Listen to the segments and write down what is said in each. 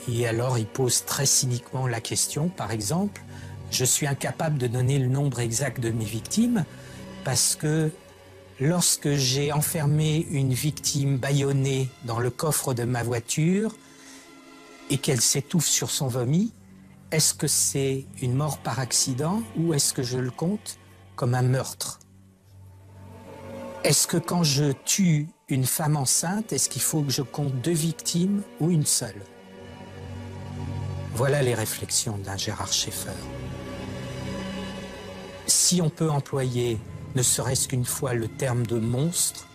Et alors il pose très cyniquement la question, par exemple, je suis incapable de donner le nombre exact de mes victimes parce que lorsque j'ai enfermé une victime bâillonnée dans le coffre de ma voiture et qu'elle s'étouffe sur son vomi, est-ce que c'est une mort par accident ou est-ce que je le compte comme un meurtre? Est-ce que quand je tue une femme enceinte, est-ce qu'il faut que je compte 2 victimes ou une seule? Voilà les réflexions d'un Gérard Schaeffer. Si on peut employer ne serait-ce qu'une fois le terme de monstre,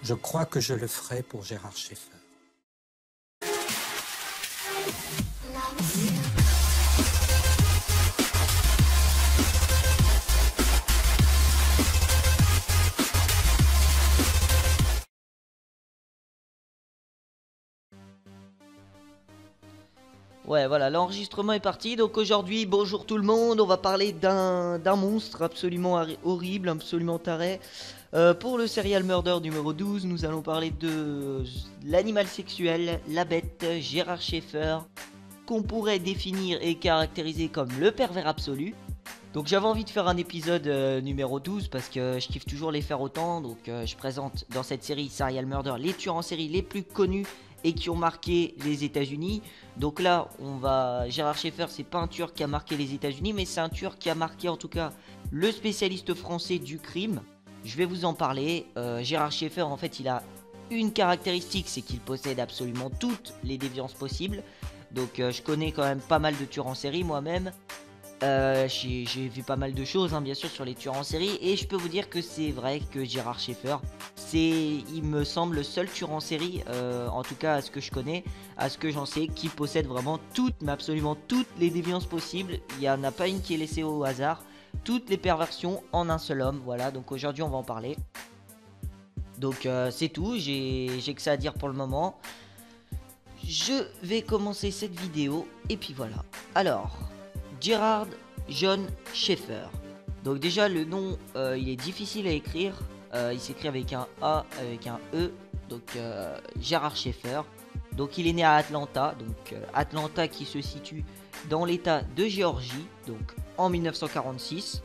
je crois que je le ferai pour Gérard Schaeffer. Ouais, voilà, l'enregistrement est parti. Donc aujourd'hui, bonjour tout le monde. On va parler d'un monstre absolument horrible, absolument taré. Pour le serial murder numéro 12, nous allons parler de l'animal sexuel, la bête, Gérard Schaeffer, qu'on pourrait définir et caractériser comme le pervers absolu. Donc j'avais envie de faire un épisode numéro 12 parce que je kiffe toujours les faire autant. Donc je présente dans cette série Serial Murder les tueurs en série les plus connus et qui ont marqué les États-Unis. Donc là, Gérard Schaeffer, c'est pas un tueur qui a marqué les États-Unis, mais c'est un tueur qui a marqué en tout cas le spécialiste français du crime. Je vais vous en parler. Gérard Schaeffer, en fait, il a une caractéristique, c'est qu'il possède absolument toutes les déviances possibles. Donc je connais quand même pas mal de tueurs en série moi-même. J'ai vu pas mal de choses, hein, bien sûr, sur les tueurs en série, et je peux vous dire que c'est vrai que Gérard Schaeffer, il me semble, le seul tueur en série, en tout cas à ce que je connais, à ce que j'en sais, qui possède vraiment toutes, mais absolument toutes les déviances possibles. Il n'y en a pas une qui est laissée au hasard, toutes les perversions en un seul homme. Voilà, donc aujourd'hui on va en parler. Donc c'est tout, j'ai que ça à dire pour le moment. Je vais commencer cette vidéo, et puis voilà. Alors, Gerard John Schaeffer. Donc déjà le nom il est difficile à écrire. Il s'écrit avec un A, avec un E. Donc Gerard Schaeffer. Donc il est né à Atlanta. Donc Atlanta qui se situe dans l'état de Géorgie. Donc en 1946.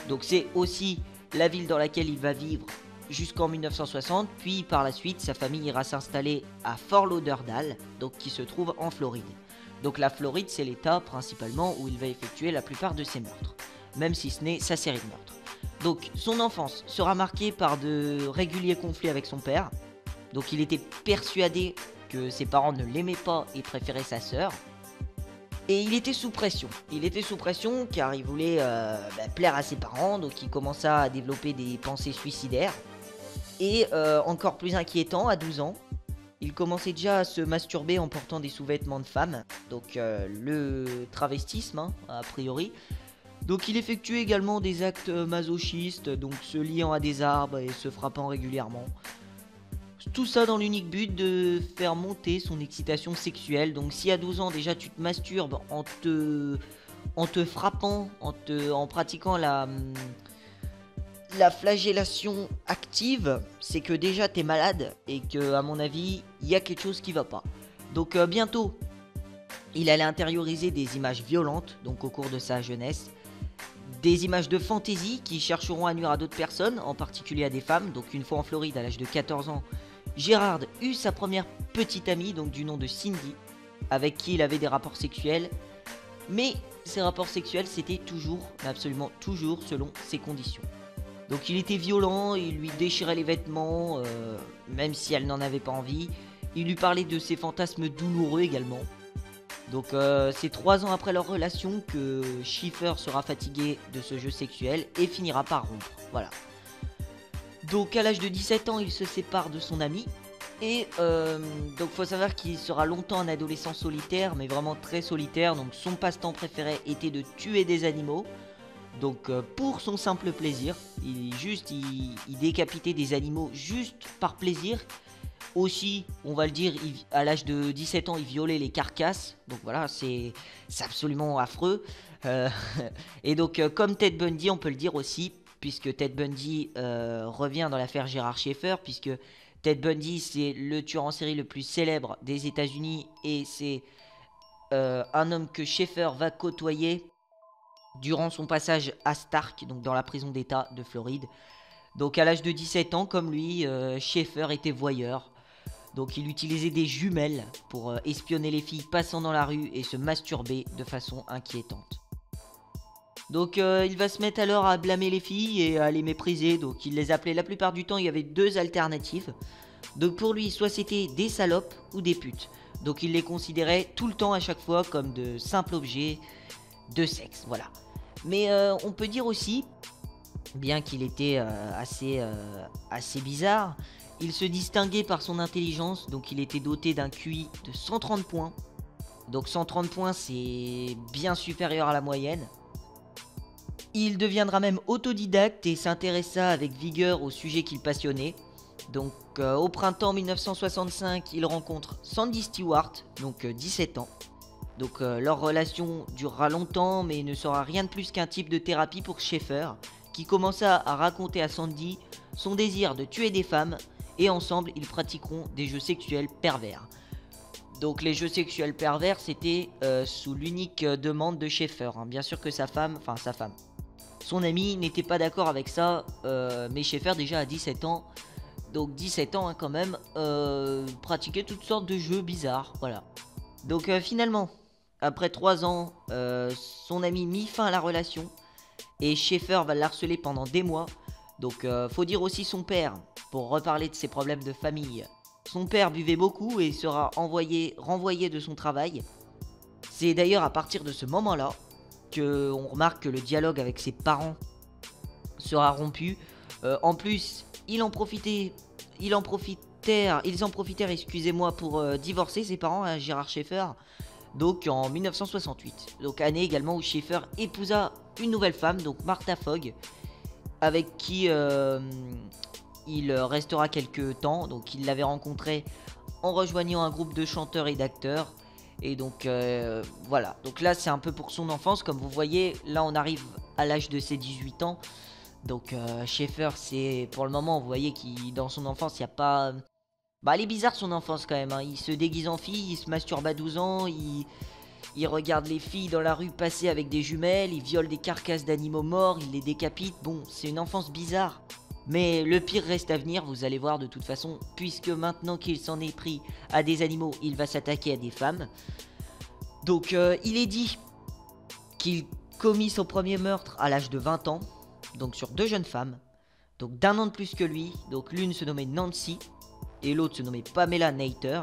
Donc c'est aussi la ville dans laquelle il va vivre jusqu'en 1960. Puis par la suite sa famille ira s'installer à Fort Lauderdale. Donc qui se trouve en Floride. Donc la Floride, c'est l'état principalement où il va effectuer la plupart de ses meurtres, même si ce n'est sa série de meurtres. Donc son enfance sera marquée par de réguliers conflits avec son père. Donc il était persuadé que ses parents ne l'aimaient pas et préféraient sa sœur. Et il était sous pression. Il était sous pression car il voulait plaire à ses parents, donc il commença à développer des pensées suicidaires. Et encore plus inquiétant, à 12 ans, il commençait déjà à se masturber en portant des sous-vêtements de femme, donc le travestisme, hein, a priori. Donc il effectuait également des actes masochistes, donc se liant à des arbres et se frappant régulièrement. Tout ça dans l'unique but de faire monter son excitation sexuelle. Donc si à 12 ans déjà tu te masturbes en te frappant, en pratiquant la flagellation active, c'est que déjà t'es malade et que, à mon avis, il y a quelque chose qui va pas. Donc bientôt, il allait intérioriser des images violentes, donc au cours de sa jeunesse, des images de fantaisie qui chercheront à nuire à d'autres personnes, en particulier à des femmes. Donc une fois en Floride, à l'âge de 14 ans, Gérard eut sa première petite amie, donc du nom de Cindy, avec qui il avait des rapports sexuels. Mais ces rapports sexuels, c'était toujours, mais absolument toujours, selon ses conditions. Donc il était violent, il lui déchirait les vêtements, même si elle n'en avait pas envie. Il lui parlait de ses fantasmes douloureux également. Donc c'est 3 ans après leur relation que Schaeffer sera fatigué de ce jeu sexuel et finira par rompre. Voilà. Donc à l'âge de 17 ans, il se sépare de son ami. Et donc faut savoir qu'il sera longtemps un adolescent solitaire, mais vraiment très solitaire. Donc son passe-temps préféré était de tuer des animaux. Donc pour son simple plaisir, il décapitait des animaux juste par plaisir. Aussi, on va le dire, à l'âge de 17 ans, il violait les carcasses. Donc voilà, c'est absolument affreux. Euh, et donc, comme Ted Bundy, on peut le dire aussi, puisque Ted Bundy revient dans l'affaire Gérard Schaeffer, puisque Ted Bundy, c'est le tueur en série le plus célèbre des États-Unis, et c'est un homme que Schaeffer va côtoyer durant son passage à Stark, donc dans la prison d'État de Floride. Donc, à l'âge de 17 ans, comme lui, Schaeffer était voyeur. Donc il utilisait des jumelles pour espionner les filles passant dans la rue et se masturber de façon inquiétante. Donc il va se mettre alors à blâmer les filles et à les mépriser. Donc il les appelait la plupart du temps, il y avait deux alternatives. Donc pour lui, soit c'était des salopes ou des putes. Donc il les considérait tout le temps à chaque fois comme de simples objets de sexe. Voilà. Mais on peut dire aussi, bien qu'il était assez bizarre, il se distinguait par son intelligence. Donc il était doté d'un QI de 130 points. Donc 130 points, c'est bien supérieur à la moyenne. Il deviendra même autodidacte et s'intéressa avec vigueur au sujet qu'il passionnait. Donc au printemps 1965, il rencontre Sandy Stewart, donc 17 ans. Donc leur relation durera longtemps, mais ne sera rien de plus qu'un type de thérapie pour Schaeffer, qui commença à raconter à Sandy son désir de tuer des femmes, et ensemble ils pratiqueront des jeux sexuels pervers. Donc les jeux sexuels pervers, c'était sous l'unique demande de Schaeffer, hein. Bien sûr que son ami n'était pas d'accord avec ça, mais Schaeffer déjà à 17 ans, donc 17 ans hein, quand même, pratiquait toutes sortes de jeux bizarres, voilà. Donc finalement, après 3 ans, son ami mit fin à la relation, et Schaeffer va l'harceler pendant des mois. Donc faut dire aussi son père, pour reparler de ses problèmes de famille. Son père buvait beaucoup et sera renvoyé de son travail. C'est d'ailleurs à partir de ce moment-là qu'on remarque que le dialogue avec ses parents sera rompu. En plus, ils en profitèrent, excusez-moi, pour divorcer ses parents, hein, Gérard Schaeffer. Donc en 1968. Donc année également où Schaeffer épousa une nouvelle femme, donc Martha Fogg, avec qui il restera quelques temps. Donc il l'avait rencontrée en rejoignant un groupe de chanteurs et d'acteurs. Et donc voilà, donc là c'est un peu pour son enfance. Comme vous voyez, là on arrive à l'âge de ses 18 ans. Donc Schaeffer, c'est pour le moment, vous voyez qu'il dans son enfance, il n'y a pas... Bah elle est bizarre son enfance quand même, hein. Il se déguise en fille, il se masturbe à 12 ans, il regarde les filles dans la rue passer avec des jumelles, il viole des carcasses d'animaux morts, il les décapite. Bon, c'est une enfance bizarre. Mais le pire reste à venir, vous allez voir de toute façon, puisque maintenant qu'il s'en est pris à des animaux, il va s'attaquer à des femmes. Donc il est dit qu'il commit son premier meurtre à l'âge de 20 ans, donc sur 2 jeunes femmes, donc d'1 an de plus que lui. Donc l'une se nommait Nancy et l'autre se nommait Pamela Nater.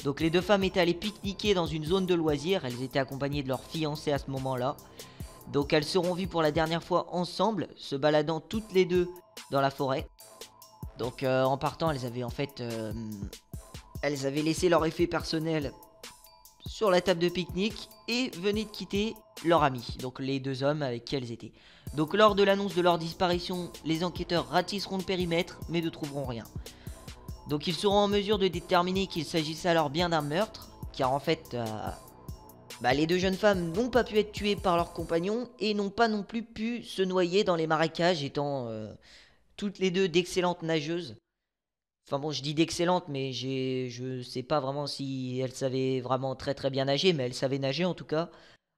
Donc les 2 femmes étaient allées pique-niquer dans une zone de loisirs, elles étaient accompagnées de leur fiancé à ce moment-là. Donc elles seront vues pour la dernière fois ensemble, se baladant toutes les 2 dans la forêt. Donc en partant, elles avaient laissé leur effet personnel sur la table de pique-nique et venaient de quitter leur ami, donc les 2 hommes avec qui elles étaient. Donc lors de l'annonce de leur disparition, les enquêteurs ratisseront le périmètre mais ne trouveront rien. Donc ils seront en mesure de déterminer qu'il s'agissait alors bien d'un meurtre, car en fait les 2 jeunes femmes n'ont pas pu être tuées par leurs compagnons et n'ont pas non plus pu se noyer dans les marécages, étant toutes les 2 d'excellentes nageuses. Enfin bon, je dis d'excellentes, mais je sais pas vraiment si elles savaient vraiment très très bien nager, mais elles savaient nager en tout cas.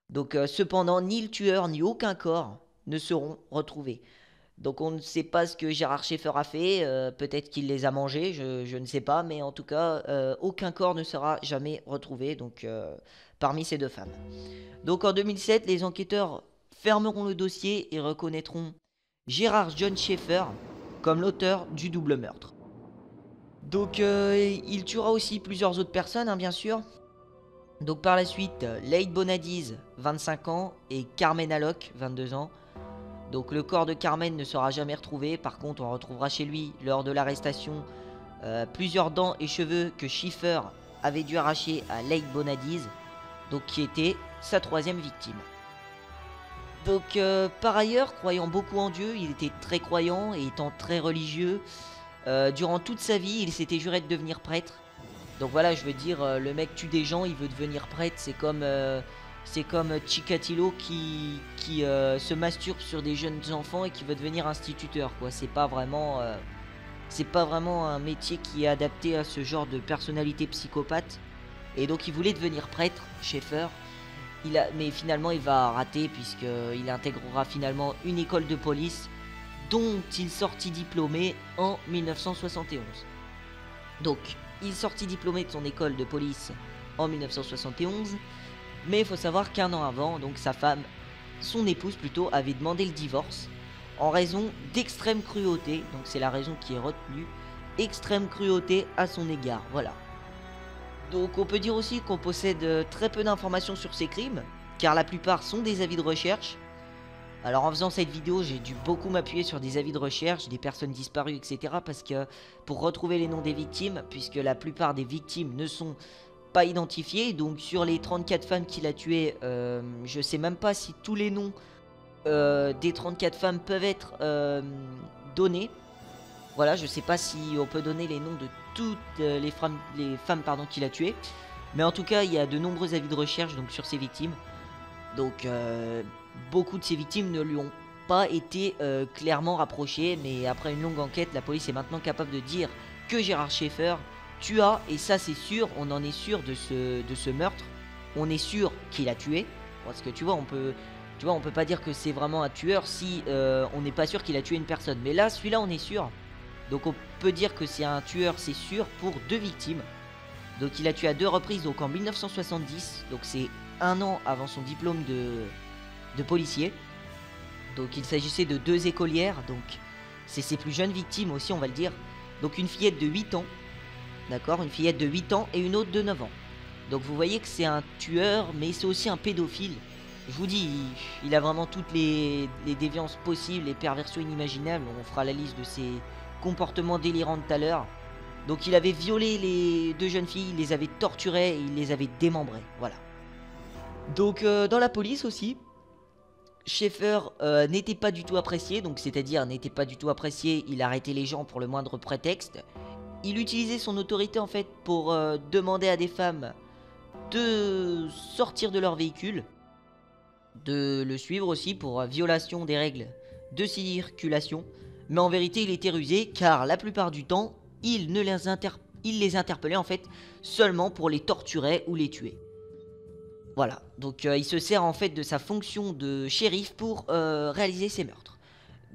Donc cependant, ni le tueur ni aucun corps ne seront retrouvés. Donc on ne sait pas ce que Gérard Schaeffer a fait, peut-être qu'il les a mangés, je ne sais pas, mais en tout cas, aucun corps ne sera jamais retrouvé, donc parmi ces 2 femmes. Donc en 2007, les enquêteurs fermeront le dossier et reconnaîtront Gérard John Schaeffer comme l'auteur du double meurtre. Donc il tuera aussi plusieurs autres personnes, hein, bien sûr. Donc par la suite, Leigh Bonadies, 25 ans, et Carmen Alloc, 22 ans. Donc le corps de Carmen ne sera jamais retrouvé. Par contre, on retrouvera chez lui, lors de l'arrestation, plusieurs dents et cheveux que Schaeffer avait dû arracher à Leigh Bonadies, donc qui était sa 3e victime. Donc par ailleurs, croyant beaucoup en Dieu, il était très croyant et étant très religieux. Durant toute sa vie, il s'était juré de devenir prêtre. Donc voilà, je veux dire, le mec tue des gens, il veut devenir prêtre. C'est comme C'est comme Chikatilo qui se masturbe sur des jeunes enfants et qui veut devenir instituteur, quoi. C'est pas vraiment un métier qui est adapté à ce genre de personnalité psychopathe. Et donc il voulait devenir prêtre, Schaeffer. Mais finalement il va rater puisqu'il intégrera finalement une école de police dont il sortit diplômé en 1971. Donc il sortit diplômé de son école de police en 1971. Mais il faut savoir qu'un an avant, donc sa femme, son épouse plutôt, avait demandé le divorce en raison d'extrême cruauté. Donc c'est la raison qui est retenue. Extrême cruauté à son égard, voilà. Donc on peut dire aussi qu'on possède très peu d'informations sur ces crimes, car la plupart sont des avis de recherche. Alors en faisant cette vidéo, j'ai dû beaucoup m'appuyer sur des avis de recherche, des personnes disparues, etc. Parce que pour retrouver les noms des victimes, puisque la plupart des victimes ne sont pas identifiées. Donc sur les 34 femmes qu'il a tuées, je sais même pas si tous les noms des 34 femmes peuvent être donnés. Voilà, je sais pas si on peut donner les noms de toutes les femmes qu'il a tuées. Mais en tout cas, il y a de nombreux avis de recherche donc, sur ces victimes. Donc beaucoup de ces victimes ne lui ont pas été clairement rapprochées. Mais après une longue enquête, la police est maintenant capable de dire que Gerhard Schaeffer tua, et ça c'est sûr, on en est sûr de ce meurtre. On est sûr qu'il a tué. Parce que tu vois, on peut pas dire que c'est vraiment un tueur si on n'est pas sûr qu'il a tué une personne. Mais là, celui-là, on est sûr. Donc on peut dire que c'est un tueur, c'est sûr, pour 2 victimes. Donc il a tué à 2 reprises, donc en 1970. Donc c'est un an avant son diplôme de policier. Donc il s'agissait de 2 écolières. Donc c'est ses plus jeunes victimes aussi, on va le dire. Donc une fillette de 8 ans. D'accord, une fillette de 8 ans et une autre de 9 ans. Donc vous voyez que c'est un tueur, mais c'est aussi un pédophile. Je vous dis, il a vraiment toutes les déviances possibles, les perversions inimaginables. On fera la liste de ses comportements délirants tout à l'heure. Donc il avait violé les 2 jeunes filles, il les avait torturées et il les avait démembrées. Voilà. Donc dans la police aussi, Schaeffer n'était pas du tout apprécié. Donc c'est-à-dire n'était pas du tout apprécié, il arrêtait les gens pour le moindre prétexte. Il utilisait son autorité en fait pour demander à des femmes de sortir de leur véhicule, de le suivre aussi pour violation des règles de circulation. Mais en vérité il était rusé car la plupart du temps il les interpellait en fait seulement pour les torturer ou les tuer. Voilà, donc il se sert en fait de sa fonction de shérif pour réaliser ses meurtres.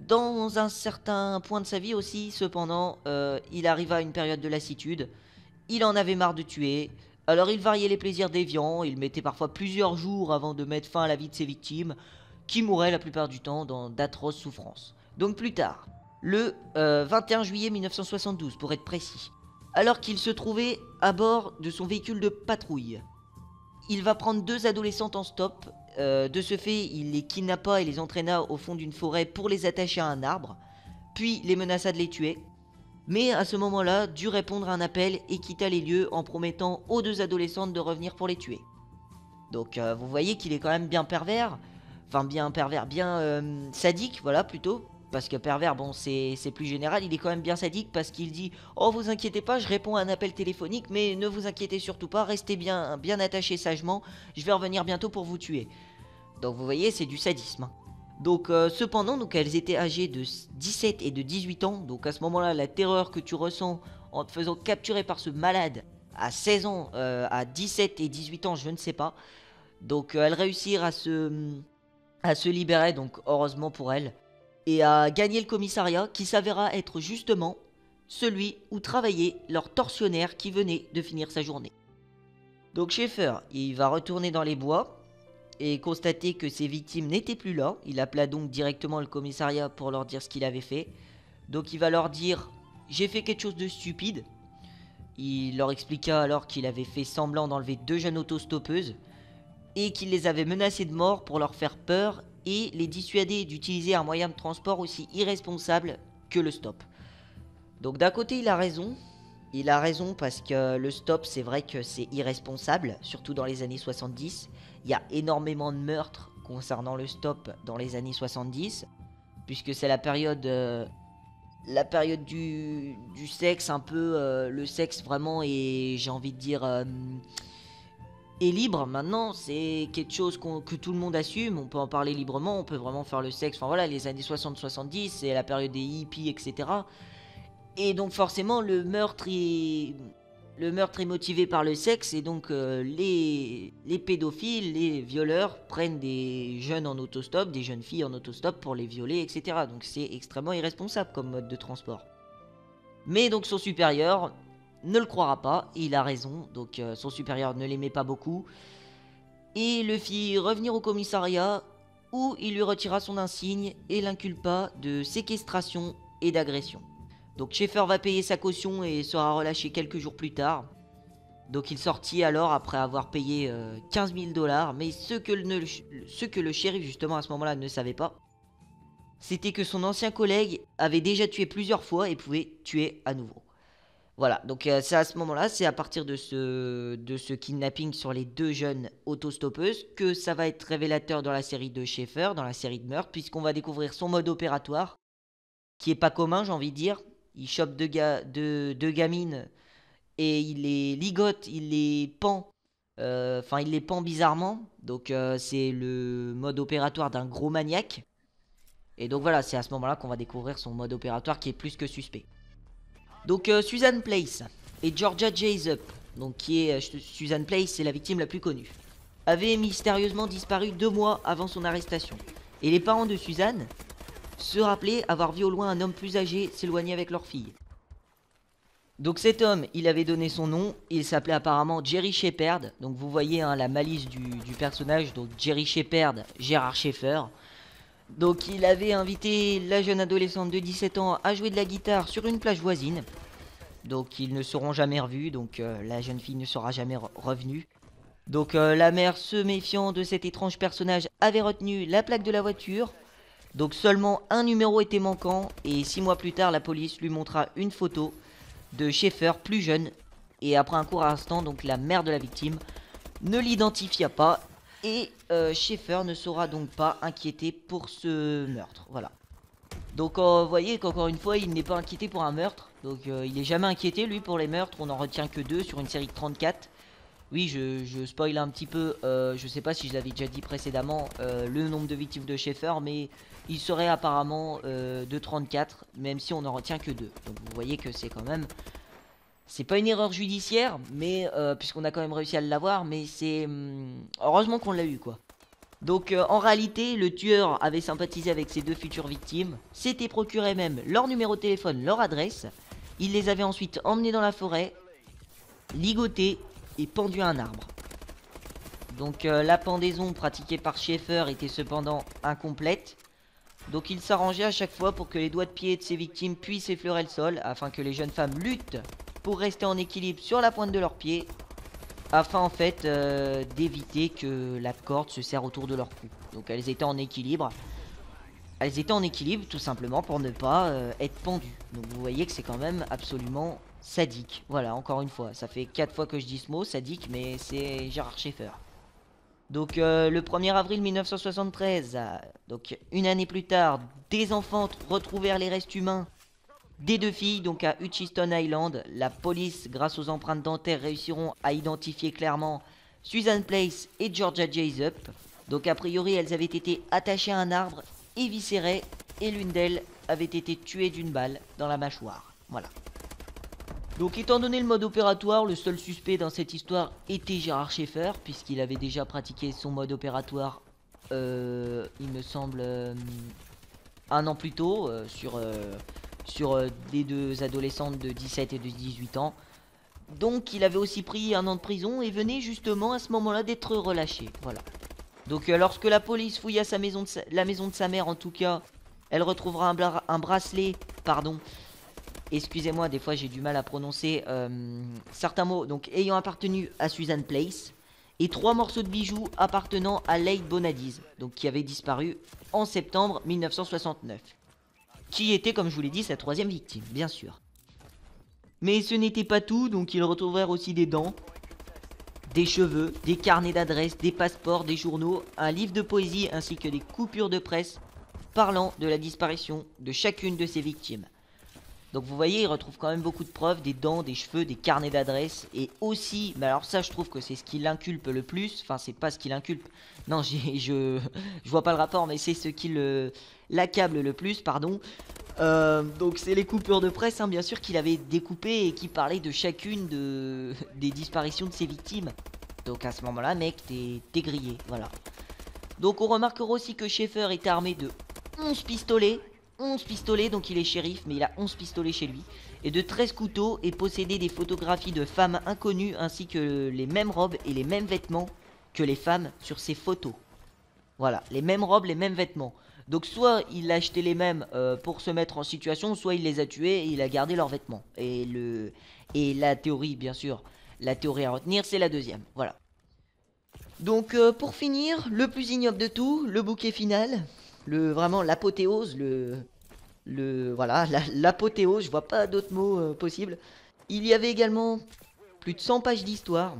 Dans un certain point de sa vie aussi, cependant, il arriva à une période de lassitude. Il en avait marre de tuer. Alors il variait les plaisirs déviants. Il mettait parfois plusieurs jours avant de mettre fin à la vie de ses victimes, qui mouraient la plupart du temps dans d'atroces souffrances. Donc plus tard, le 21 juillet 1972 pour être précis, alors qu'il se trouvait à bord de son véhicule de patrouille, il va prendre 2 adolescentes en stop. De ce fait, il les kidnappa et les entraîna au fond d'une forêt pour les attacher à un arbre, puis les menaça de les tuer. Mais à ce moment-là, dut répondre à un appel et quitta les lieux en promettant aux 2 adolescentes de revenir pour les tuer. Donc vous voyez qu'il est quand même bien pervers, enfin bien pervers, bien sadique, voilà plutôt. Parce que pervers, bon, c'est plus général, il est quand même bien sadique parce qu'il dit « Oh, vous inquiétez pas, je réponds à un appel téléphonique, mais ne vous inquiétez surtout pas, restez bien attachés sagement, je vais revenir bientôt pour vous tuer. » Donc vous voyez, c'est du sadisme. Donc cependant, donc, elles étaient âgées de 17 et de 18 ans, donc à ce moment-là, la terreur que tu ressens en te faisant capturer par ce malade à 16 ans, à 17 et 18 ans, je ne sais pas. Donc elles réussirent à se libérer, donc heureusement pour elles. Et à gagner le commissariat qui s'avéra être justement celui où travaillait leur tortionnaire qui venait de finir sa journée. Donc Schaeffer, il va retourner dans les bois et constater que ses victimes n'étaient plus là. Il appela donc directement le commissariat pour leur dire ce qu'il avait fait. Donc il va leur dire « J'ai fait quelque chose de stupide ». Il leur expliqua alors qu'il avait fait semblant d'enlever 2 jeunes autostoppeuses et qu'il les avait menacées de mort pour leur faire peur et les dissuader d'utiliser un moyen de transport aussi irresponsable que le stop. Donc d'un côté il a raison parce que le stop c'est vrai que c'est irresponsable, surtout dans les années 70. Il y a énormément de meurtres concernant le stop dans les années 70, puisque c'est la période du sexe un peu, le sexe vraiment, et j'ai envie de dire est libre. Maintenant, c'est quelque chose que tout le monde assume. On peut en parler librement, on peut vraiment faire le sexe. Enfin voilà, les années 60-70, c'est la période des hippies, etc. Et donc forcément, le meurtre est motivé par le sexe. Et donc les pédophiles, les violeurs prennent des jeunes en autostop, des jeunes filles en autostop pour les violer, etc. Donc c'est extrêmement irresponsable comme mode de transport. Mais donc son supérieur ne le croira pas, il a raison, donc son supérieur ne l'aimait pas beaucoup, et le fit revenir au commissariat où il lui retira son insigne et l'inculpa de séquestration et d'agression. Donc Schaeffer va payer sa caution et sera relâché quelques jours plus tard. Donc il sortit alors après avoir payé 15 000 $, mais ce que le shérif justement à ce moment-là ne savait pas, c'était que son ancien collègue avait déjà tué plusieurs fois et pouvait tuer à nouveau. Voilà, donc c'est à ce moment-là, c'est à partir de ce kidnapping sur les 2 jeunes autostoppeuses que ça va être révélateur dans la série de Schaeffer, dans la série de meurtre, puisqu'on va découvrir son mode opératoire, qui est pas commun, j'ai envie de dire. Il chope deux gamines et il les ligote, il les pend, il les pend bizarrement. Donc c'est le mode opératoire d'un gros maniaque. Et donc voilà, c'est à ce moment-là qu'on va découvrir son mode opératoire qui est plus que suspect. Donc Susan Place et Georgia Jessup, donc Susan Place, c'est la victime la plus connue, avait mystérieusement disparu 2 mois avant son arrestation. Et les parents de Susan se rappelaient avoir vu au loin un homme plus âgé s'éloigner avec leur fille. Donc cet homme, il avait donné son nom, il s'appelait apparemment Jerry Shepherd. Donc vous voyez la malice du personnage, donc Jerry Shepherd, Gérard Schaeffer. Donc il avait invité la jeune adolescente de 17 ans à jouer de la guitare sur une plage voisine. Donc ils ne seront jamais revus, donc la jeune fille ne sera jamais revenue. Donc la mère, se méfiant de cet étrange personnage, avait retenu la plaque de la voiture. Donc seulement un numéro était manquant et 6 mois plus tard, la police lui montra une photo de Schaeffer plus jeune. Et après un court instant, donc la mère de la victime ne l'identifia pas. Et Schaeffer ne sera donc pas inquiété pour ce meurtre. Voilà. Donc vous voyez qu'encore une fois, il n'est pas inquiété pour un meurtre. Donc il n'est jamais inquiété, lui, pour les meurtres. On n'en retient que 2 sur une série de 34. Oui, je spoil un petit peu. Je sais pas si je l'avais déjà dit précédemment, le nombre de victimes de Schaeffer. Mais il serait apparemment de 34, même si on n'en retient que 2. Donc vous voyez que c'est quand même... C'est pas une erreur judiciaire, mais puisqu'on a quand même réussi à l'avoir, mais c'est... heureusement qu'on l'a eu, quoi. Donc en réalité, le tueur avait sympathisé avec ses 2 futures victimes, s'était procuré même leur numéro de téléphone, leur adresse. Il les avait ensuite emmenés dans la forêt, ligotés et pendus à un arbre. Donc la pendaison pratiquée par Schaeffer était cependant incomplète. Donc il s'arrangeait à chaque fois pour que les doigts de pied de ses victimes puissent effleurer le sol, afin que les jeunes femmes luttent pour rester en équilibre sur la pointe de leurs pieds, afin en fait d'éviter que la corde se serre autour de leur cou. Donc elles étaient en équilibre. Elles étaient en équilibre tout simplement pour ne pas être pendues. Donc vous voyez que c'est quand même absolument sadique. Voilà, encore une fois, ça fait 4 fois que je dis ce mot, sadique, mais c'est Gérard Schaeffer. Donc le 1er avril 1973, donc une année plus tard, des enfants retrouvèrent les restes humains des 2 filles, donc à Hutchinson Island. La police, grâce aux empreintes dentaires, réussiront à identifier clairement Susan Place et Georgia Jessup. Donc a priori, elles avaient été attachées à un arbre, éviscérées, et l'une d'elles avait été tuée d'une balle dans la mâchoire. Voilà. Donc étant donné le mode opératoire, le seul suspect dans cette histoire était Gérard Schaeffer, puisqu'il avait déjà pratiqué son mode opératoire, il me semble, 1 an plus tôt, sur des 2 adolescentes de 17 et de 18 ans. Donc il avait aussi pris 1 an de prison et venait justement à ce moment-là d'être relâché. Voilà. Donc lorsque la police fouilla la maison de sa mère, en tout cas, elle retrouvera un bracelet, excusez-moi, des fois j'ai du mal à prononcer certains mots, donc ayant appartenu à Susan Place, et 3 morceaux de bijoux appartenant à Leigh Bonadies, donc qui avait disparu en septembre 1969. Qui était, comme je vous l'ai dit, sa 3e victime, bien sûr. Mais ce n'était pas tout, donc ils retrouvèrent aussi des dents, des cheveux, des carnets d'adresses, des passeports, des journaux, un livre de poésie ainsi que des coupures de presse parlant de la disparition de chacune de ces victimes. Donc vous voyez, il retrouve quand même beaucoup de preuves, des dents, des cheveux, des carnets d'adresses. Et aussi, mais alors ça je trouve que c'est ce qui l'inculpe le plus. Enfin c'est pas ce qui l'inculpe. Non, je vois pas le rapport, mais c'est ce qui l'accable le plus, pardon. Donc c'est les coupures de presse, hein, bien sûr, qu'il avait découpées et qui parlaient de chacune des disparitions de ses victimes. Donc à ce moment-là, mec, t'es grillé, voilà. Donc on remarquera aussi que Schaeffer est armé de 11 pistolets. 11 pistolets, donc il est shérif, mais il a 11 pistolets chez lui. Et de 13 couteaux, et possédait des photographies de femmes inconnues, ainsi que les mêmes robes et les mêmes vêtements que les femmes sur ses photos. Voilà, les mêmes robes, les mêmes vêtements. Donc soit il a acheté les mêmes pour se mettre en situation, soit il les a tués et il a gardé leurs vêtements. Et la théorie, bien sûr, la théorie à retenir, c'est la deuxième. Voilà. Donc pour finir, le plus ignoble de tout, le bouquet final, vraiment l'apothéose, voilà, l'apothéose, je vois pas d'autres mots possibles. Il y avait également plus de 100 pages d'histoire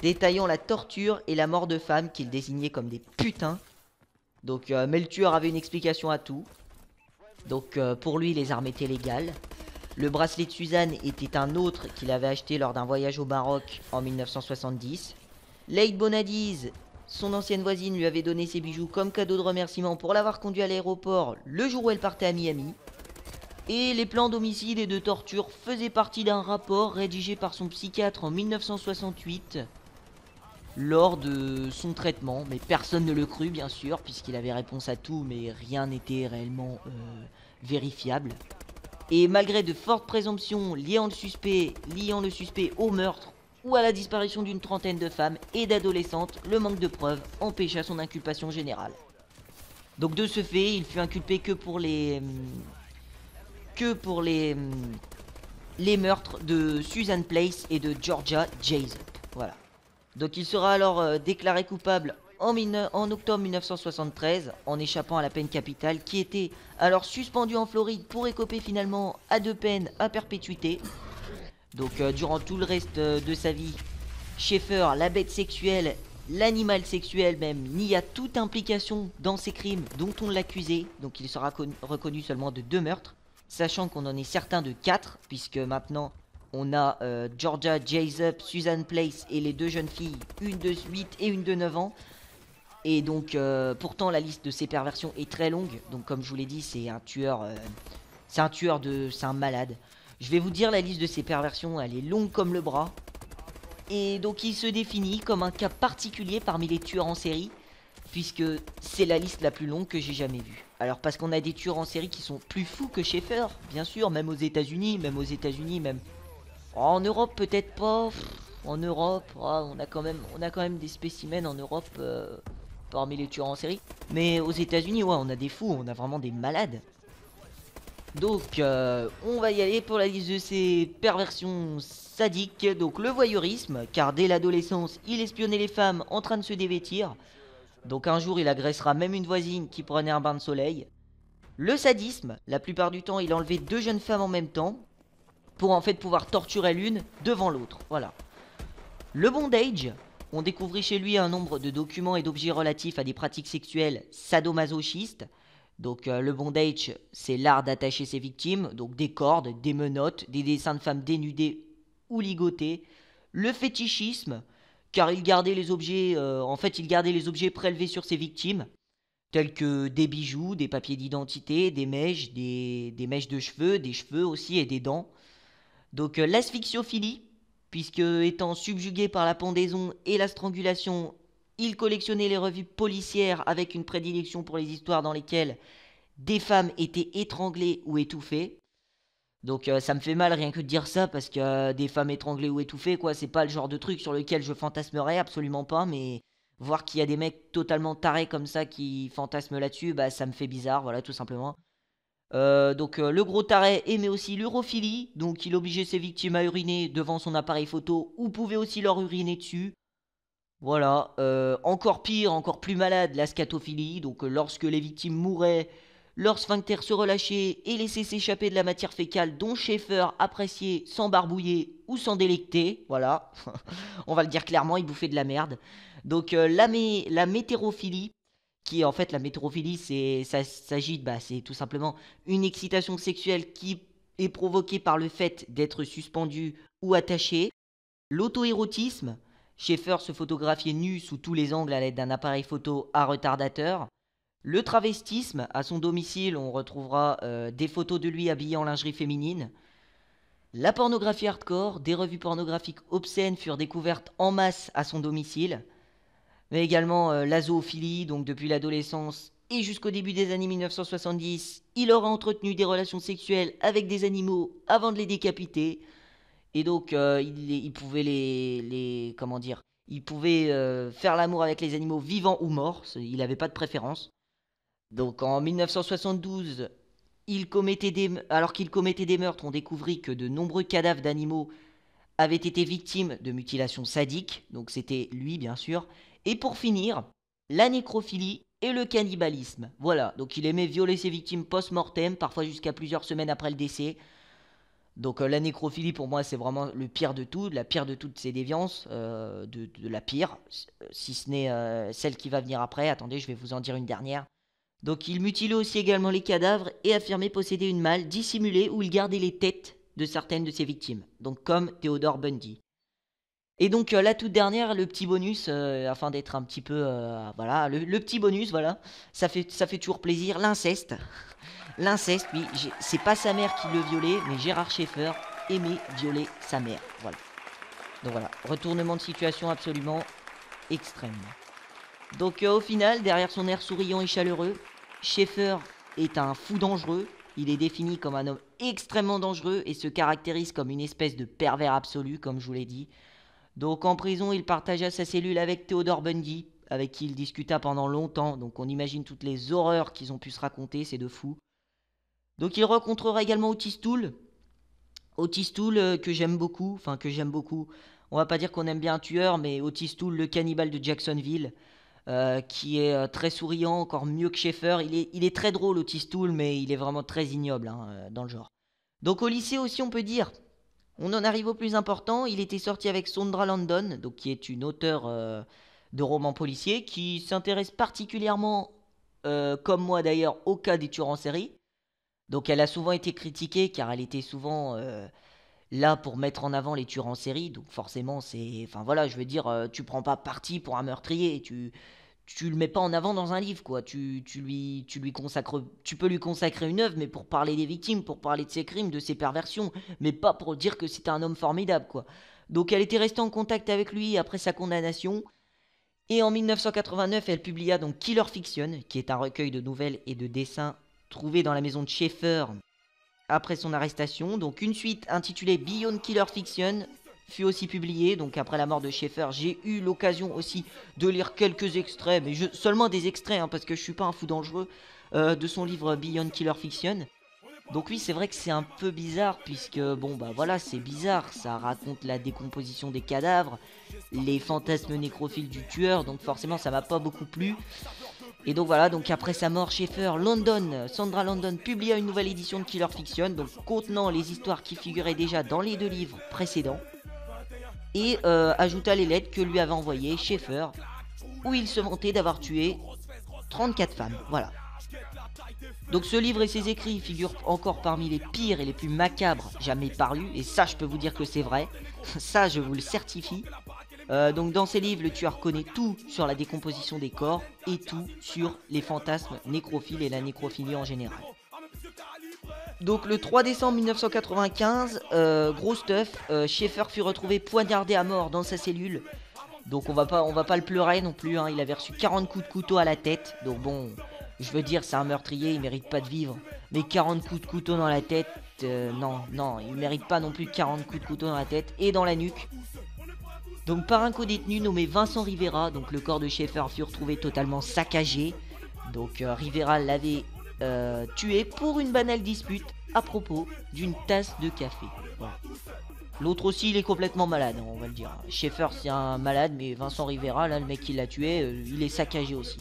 détaillant la torture et la mort de femmes qu'il désignait comme des putains. Donc mais le tueur avait une explication à tout. Donc pour lui les armes étaient légales. Le bracelet de Suzanne était un autre qu'il avait acheté lors d'un voyage au Maroc en 1970. Lady Bonadies, son ancienne voisine, lui avait donné ses bijoux comme cadeau de remerciement pour l'avoir conduit à l'aéroport le jour où elle partait à Miami. Et les plans d'homicide et de torture faisaient partie d'un rapport rédigé par son psychiatre en 1968 lors de son traitement. Mais personne ne le crut, bien sûr, puisqu'il avait réponse à tout, mais rien n'était réellement vérifiable. Et malgré de fortes présomptions liant le suspect au meurtre ou à la disparition d'une trentaine de femmes et d'adolescentes, le manque de preuves empêcha son inculpation générale. Donc de ce fait, il fut inculpé que pour les meurtres de Susan Place et de Georgia Jessup. Voilà. Donc il sera alors déclaré coupable en octobre 1973 en échappant à la peine capitale qui était alors suspendue en Floride pour écoper finalement à 2 peines à perpétuité. Donc durant tout le reste de sa vie, Schaeffer, la bête sexuelle, l'animal sexuel même, nia toute implication dans ces crimes dont on l'accusait. Donc il sera reconnu seulement de 2 meurtres, sachant qu'on en est certain de 4, puisque maintenant on a Georgia Jessup, Susan Place et les 2 jeunes filles, une de 8 et une de 9 ans. Et donc pourtant la liste de ces perversions est très longue. Donc comme je vous l'ai dit, c'est un tueur, c'est un malade. Je vais vous dire la liste de ces perversions, elle est longue comme le bras. Et donc il se définit comme un cas particulier parmi les tueurs en série, puisque c'est la liste la plus longue que j'ai jamais vue. Alors parce qu'on a des tueurs en série qui sont plus fous que Schaeffer, bien sûr, même aux États-Unis, même en Europe peut-être pas. En Europe, on a quand même des spécimens en Europe parmi les tueurs en série. Mais aux États-Unis, ouais, on a des fous, on a vraiment des malades. Donc on va y aller pour la liste de ces perversions sadiques. Donc le voyeurisme, car dès l'adolescence il espionnait les femmes en train de se dévêtir. Donc un jour il agressera même une voisine qui prenait un bain de soleil. Le sadisme, la plupart du temps il enlevait 2 jeunes femmes en même temps pour en fait pouvoir torturer l'une devant l'autre. Voilà. Le bondage, on découvrit chez lui un nombre de documents et d'objets relatifs à des pratiques sexuelles sadomasochistes. Donc le bondage, c'est l'art d'attacher ses victimes, donc des cordes, des menottes, des dessins de femmes dénudées ou ligotées. Le fétichisme, car il gardait les objets, il gardait les objets prélevés sur ses victimes, tels que des bijoux, des papiers d'identité, des mèches, des mèches de cheveux, des cheveux aussi et des dents. Donc l'asphyxiophilie, puisque étant subjugué par la pendaison et la strangulation, il collectionnait les revues policières avec une prédilection pour les histoires dans lesquelles des femmes étaient étranglées ou étouffées. Donc ça me fait mal rien que de dire ça, parce que des femmes étranglées ou étouffées, quoi, c'est pas le genre de truc sur lequel je fantasmerais, absolument pas, mais voir qu'il y a des mecs totalement tarés comme ça qui fantasment là-dessus, bah ça me fait bizarre, voilà, tout simplement. Donc le gros taré aimait aussi l'urophilie, donc il obligeait ses victimes à uriner devant son appareil photo, ou pouvait aussi leur uriner dessus. Voilà, encore pire, encore plus malade, la scatophilie, donc lorsque les victimes mouraient, leur sphincter se relâchait et laissait s'échapper de la matière fécale dont Schaeffer appréciait sans barbouiller ou sans délecter, voilà, on va le dire clairement, il bouffait de la merde. Donc la métérophilie, qui en fait la métérophilie, c'est tout simplement une excitation sexuelle qui est provoqué par le fait d'être suspendu ou attaché. L'auto-érotisme, Schaeffer se photographiait nu sous tous les angles à l'aide d'un appareil photo à retardateur. Le travestisme, à son domicile, on retrouvera des photos de lui habillé en lingerie féminine. La pornographie hardcore, des revues pornographiques obscènes furent découvertes en masse à son domicile. Mais également la zoophilie, donc depuis l'adolescence et jusqu'au début des années 1970, il aura entretenu des relations sexuelles avec des animaux avant de les décapiter. Et donc il pouvait comment dire, il pouvait faire l'amour avec les animaux vivants ou morts, il n'avait pas de préférence. Donc en 1972, alors qu'il commettait des meurtres, on découvrit que de nombreux cadavres d'animaux avaient été victimes de mutilations sadiques, donc c'était lui bien sûr. Et pour finir, la nécrophilie et le cannibalisme. Voilà, donc il aimait violer ses victimes post-mortem, parfois jusqu'à plusieurs semaines après le décès. Donc la nécrophilie pour moi c'est vraiment le pire de tout, la pire de toutes ces déviances, de la pire, si ce n'est celle qui va venir après. Attendez, je vais vous en dire une dernière. Donc il mutilait aussi également les cadavres et affirmait posséder une malle dissimulée où il gardait les têtes de certaines de ses victimes, donc comme Theodore Bundy. Et donc la toute dernière, le petit bonus, afin d'être un petit peu, voilà, le petit bonus, voilà, ça fait toujours plaisir, l'inceste. L'inceste, oui, c'est pas sa mère qui le violait, mais Gérard Schaeffer aimait violer sa mère, voilà. Donc voilà, retournement de situation absolument extrême. Donc au final, derrière son air souriant et chaleureux, Schaeffer est un fou dangereux. Il est défini comme un homme extrêmement dangereux et se caractérise comme une espèce de pervers absolu, comme je vous l'ai dit. Donc en prison, il partagea sa cellule avec Theodore Bundy, avec qui il discuta pendant longtemps. Donc on imagine toutes les horreurs qu'ils ont pu se raconter, ces deux fous. Donc il rencontrera également Otis Toole. Otis Toole que j'aime beaucoup, On va pas dire qu'on aime bien un tueur, mais Otis Toole, le cannibale de Jacksonville, qui est très souriant, encore mieux que Schaeffer. Il est très drôle, Otis Toole, mais il est vraiment très ignoble dans le genre. Donc au lycée aussi, on peut dire, on en arrive au plus important, il était sorti avec Sondra Landon, donc qui est une auteure de romans policiers, qui s'intéresse particulièrement, comme moi d'ailleurs, au cas des tueurs en série. Donc elle a souvent été critiquée car elle était souvent là pour mettre en avant les tueurs en série. Donc forcément c'est... Enfin voilà, je veux dire, tu prends pas parti pour un meurtrier, tu le mets pas en avant dans un livre, quoi. Tu lui consacres... Tu peux lui consacrer une œuvre, mais pour parler des victimes, pour parler de ses crimes, de ses perversions, mais pas pour dire que c'était un homme formidable, quoi. Donc elle était restée en contact avec lui après sa condamnation. Et en 1989, elle publia donc Killer Fiction, qui est un recueil de nouvelles et de dessins trouvé dans la maison de Schaeffer après son arrestation. Donc une suite intitulée Beyond Killer Fiction fut aussi publiée. Donc après la mort de Schaeffer, j'ai eu l'occasion aussi de lire quelques extraits, mais seulement des extraits, parce que je suis pas un fou dangereux, de son livre Beyond Killer Fiction. Donc oui, c'est vrai que c'est un peu bizarre, puisque bon bah voilà, c'est bizarre, ça raconte la décomposition des cadavres, les fantasmes nécrophiles du tueur, donc forcément ça m'a pas beaucoup plu. Et donc voilà, donc après sa mort, Schaeffer, Sondra Landon publia une nouvelle édition de Killer Fiction, donc contenant les histoires qui figuraient déjà dans les deux livres précédents, et ajouta les lettres que lui avait envoyées Schaeffer, où il se vantait d'avoir tué 34 femmes, voilà. Donc ce livre et ses écrits figurent encore parmi les pires et les plus macabres jamais parus, et ça je peux vous dire que c'est vrai, ça je vous le certifie. Donc dans ces livres, le tueur connaît tout sur la décomposition des corps et tout sur les fantasmes nécrophiles et la nécrophilie en général. Donc le 3 décembre 1995, gros stuff, Schaeffer fut retrouvé poignardé à mort dans sa cellule. Donc on va pas le pleurer non plus, il avait reçu 40 coups de couteau à la tête. Donc bon, je veux dire, c'est un meurtrier, il mérite pas de vivre. Mais 40 coups de couteau dans la tête, non, il mérite pas non plus 40 coups de couteau dans la tête et dans la nuque. Donc par un co-détenu nommé Vincent Rivera, donc le corps de Schaeffer fut retrouvé totalement saccagé. Donc Rivera l'avait tué pour une banale dispute à propos d'une tasse de café. Voilà. L'autre aussi, il est complètement malade, on va le dire. Schaeffer c'est un malade, mais Vincent Rivera, là le mec qui l'a tué, il est saccagé aussi.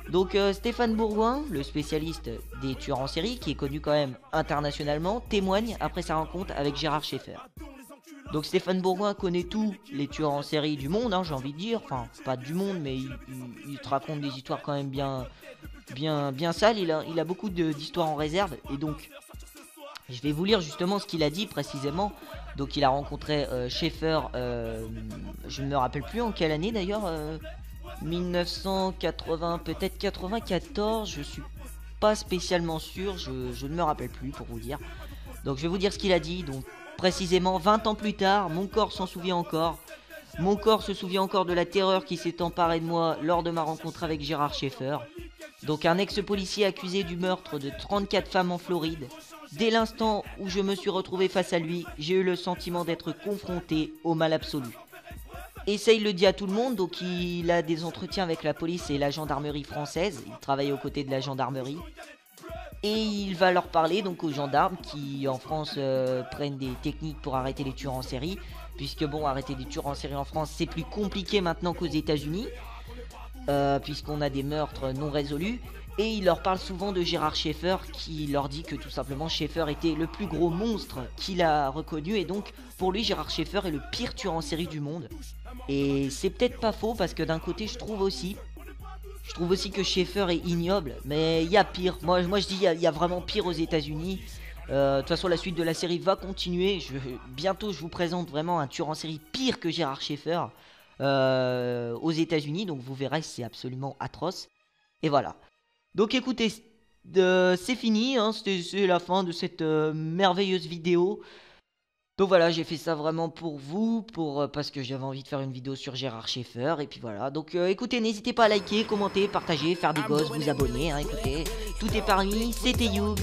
Donc Stéphane Bourgoin, le spécialiste des tueurs en série, qui est connu quand même internationalement, témoigne après sa rencontre avec Gérard Schaeffer. Donc Stéphane Bourgoin connaît tous les tueurs en série du monde, j'ai envie de dire. Enfin, pas du monde, mais il te raconte des histoires quand même bien sales. Il a beaucoup d'histoires en réserve. Et donc, Je vais vous lire justement ce qu'il a dit précisément. Donc il a rencontré Schaeffer, je ne me rappelle plus en quelle année d'ailleurs, 1980, peut-être 94, je suis pas spécialement sûr, je ne me rappelle plus pour vous dire. Donc je vais vous dire ce qu'il a dit. Donc précisément 20 ans plus tard, mon corps s'en souvient encore. Mon corps se souvient encore de la terreur qui s'est emparée de moi lors de ma rencontre avec Gérard Schaeffer. Donc un ex-policier accusé du meurtre de 34 femmes en Floride. Dès l'instant où je me suis retrouvé face à lui, j'ai eu le sentiment d'être confronté au mal absolu. Et ça, il le dit à tout le monde, donc il a des entretiens avec la police et la gendarmerie française. Il travaille aux côtés de la gendarmerie. Et il va leur parler donc aux gendarmes qui en France prennent des techniques pour arrêter les tueurs en série. Puisque bon, arrêter les tueurs en série en France, c'est plus compliqué maintenant qu'aux États-Unis. Puisqu'on a des meurtres non résolus. Et il leur parle souvent de Gérard Schaeffer, qui leur dit que tout simplement Schaeffer était le plus gros monstre qu'il a reconnu. Et donc pour lui, Gérard Schaeffer est le pire tueur en série du monde. Et c'est peut-être pas faux, parce que d'un côté je trouve aussi que Schaeffer est ignoble. Mais il y a pire, moi je dis il y a vraiment pire aux États-Unis. De toute façon la suite de la série va continuer. Bientôt je vous présente vraiment un tueur en série pire que Gérard Schaeffer aux États-Unis. Donc vous verrez, c'est absolument atroce. Et voilà. Donc écoutez, c'est fini, hein, c'est la fin de cette merveilleuse vidéo. Donc voilà, j'ai fait ça vraiment pour vous, parce que j'avais envie de faire une vidéo sur Gérard Schaeffer. Et puis voilà, donc écoutez, n'hésitez pas à liker, commenter, partager, faire des gosses, vous abonner, hein, écoutez. Tout est parmi, c'était Youbs.